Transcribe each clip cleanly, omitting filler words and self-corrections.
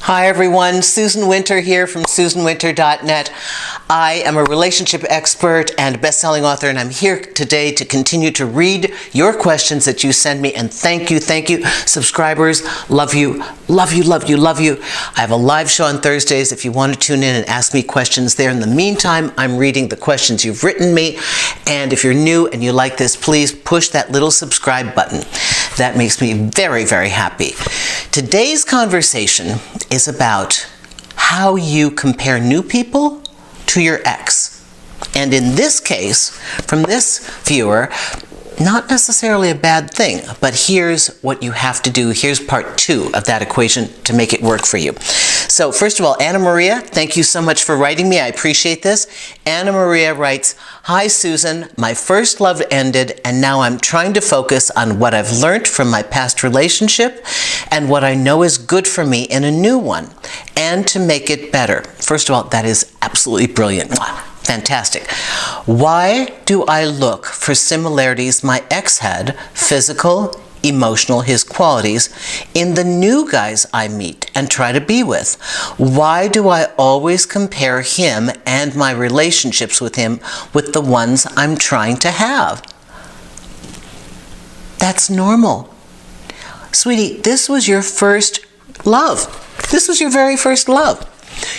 Hi everyone, Susan Winter here from susanwinter.net. I am a relationship expert and best-selling author, and I'm here today to continue to read your questions that you send me, and thank you, subscribers. Love you, love you, love you, love you. I have a live show on Thursdays if you want to tune in and ask me questions there. In the meantime, I'm reading the questions you've written me, and if you're new and you like this, please push that little subscribe button. That makes me very, very happy. Today's conversation is about how you compare new people to your ex. And in this case, from this viewer, not necessarily a bad thing, but here's what you have to do. Here's part 2 of that equation to make it work for you. So first of all, Anna Maria, thank you so much for writing me. I appreciate this. Anna Maria writes, "Hi Susan, my first love ended and now I'm trying to focus on what I've learned from my past relationship and what I know is good for me in a new one and to make it better." First of all, that is absolutely brilliant. Fantastic. Why do I look for similarities my ex had, physical, emotional, his qualities, in the new guys I meet and try to be with? Why do I always compare him and my relationships with him with the ones I'm trying to have? That's normal. Sweetie, this was your first love. This was your very first love.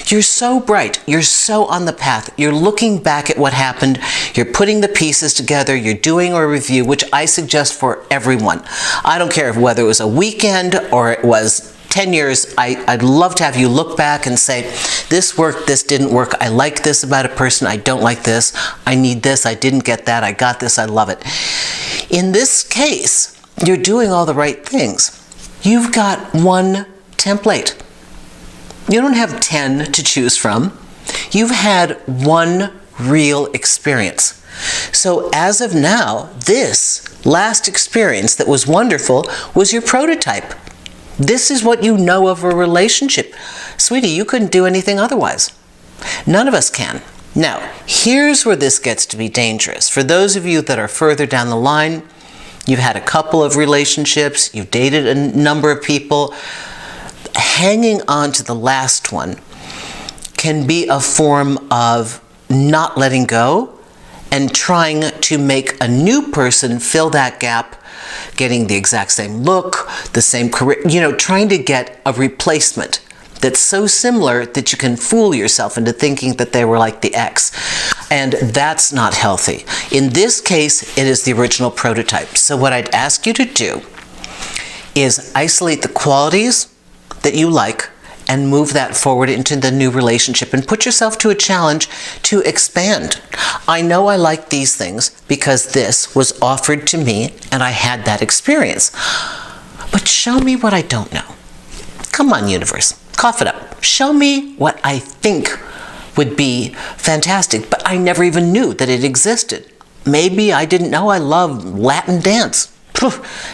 You're so bright, you're so on the path, you're looking back at what happened, you're putting the pieces together, you're doing a review, which I suggest for everyone. I don't care whether it was a weekend or it was 10 years, I'd love to have you look back and say, this worked, this didn't work, I like this about a person, I don't like this, I need this, I didn't get that, I got this, I love it. In this case, you're doing all the right things. You've got one template. You don't have 10 to choose from. You've had one real experience. So as of now, this last experience that was wonderful was your prototype. This is what you know of a relationship. Sweetie, you couldn't do anything otherwise. None of us can. Now, here's where this gets to be dangerous. For those of you that are further down the line, you've had a couple of relationships, you've dated a number of people, hanging on to the last one can be a form of not letting go and trying to make a new person fill that gap, getting the exact same look, the same career, trying to get a replacement that's so similar that you can fool yourself into thinking that they were like the ex. And that's not healthy. In this case, it is the original prototype. So what I'd ask you to do is isolate the qualities that you like and move that forward into the new relationship and put yourself to a challenge to expand. I know I like these things because this was offered to me and I had that experience. But show me what I don't know. Come on, universe, cough it up. Show me what I think would be fantastic, but I never even knew that it existed. Maybe I didn't know I loved Latin dance.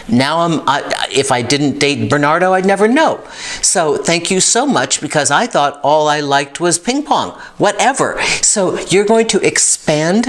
Now if I didn't date Bernardo, I'd never know. So thank you so much, because I thought all I liked was ping pong, whatever. So you're going to expand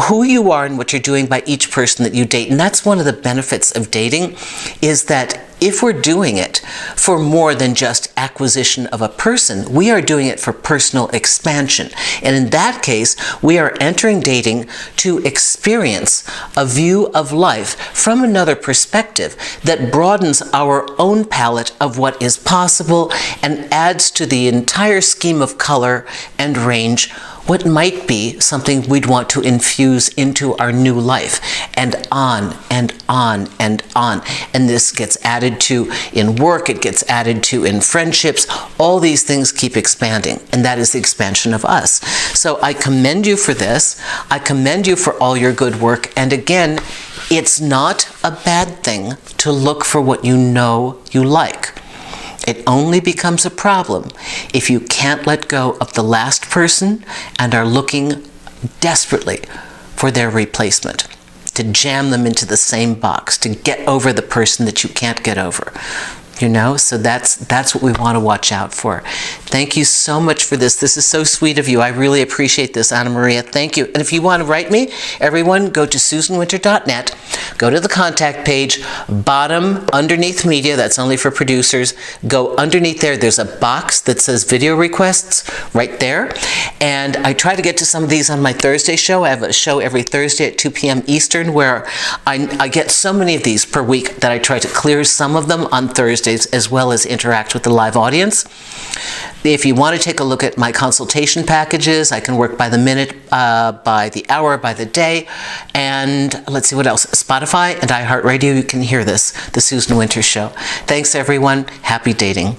who you are and what you're doing by each person that you date. And that's one of the benefits of dating, is that if we're doing it for more than just acquisition of a person, we are doing it for personal expansion. And in that case, we are entering dating to experience a view of life from another perspective that broadens our own palette of what is possible and adds to the entire scheme of color and range what might be something we'd want to infuse into our new life, and on and on and on. And this gets added to in work, it gets added to in friendships. All these things keep expanding, and that is the expansion of us. So I commend you for this. I commend you for all your good work. And again, it's not a bad thing to look for what you know you like. It only becomes a problem if you can't let go of the last person and are looking desperately for their replacement, to jam them into the same box, to get over the person that you can't get over. You know, so that's what we want to watch out for. Thank you so much for this. This is so sweet of you. I really appreciate this, Anna Maria. Thank you. And if you want to write me, everyone go to susanwinter.net, go to the contact page, bottom underneath media, that's only for producers. Go underneath there, there's a box that says video requests right there. And I try to get to some of these on my Thursday show. I have a show every Thursday at 2 p.m. Eastern where I get so many of these per week that I try to clear some of them on Thursdays as well as interact with the live audience. If you want to take a look at my consultation packages, I can work by the minute, by the hour, by the day, and let's see what else. Spotify and iHeartRadio, you can hear this, The Susan Winter Show. Thanks everyone. Happy dating.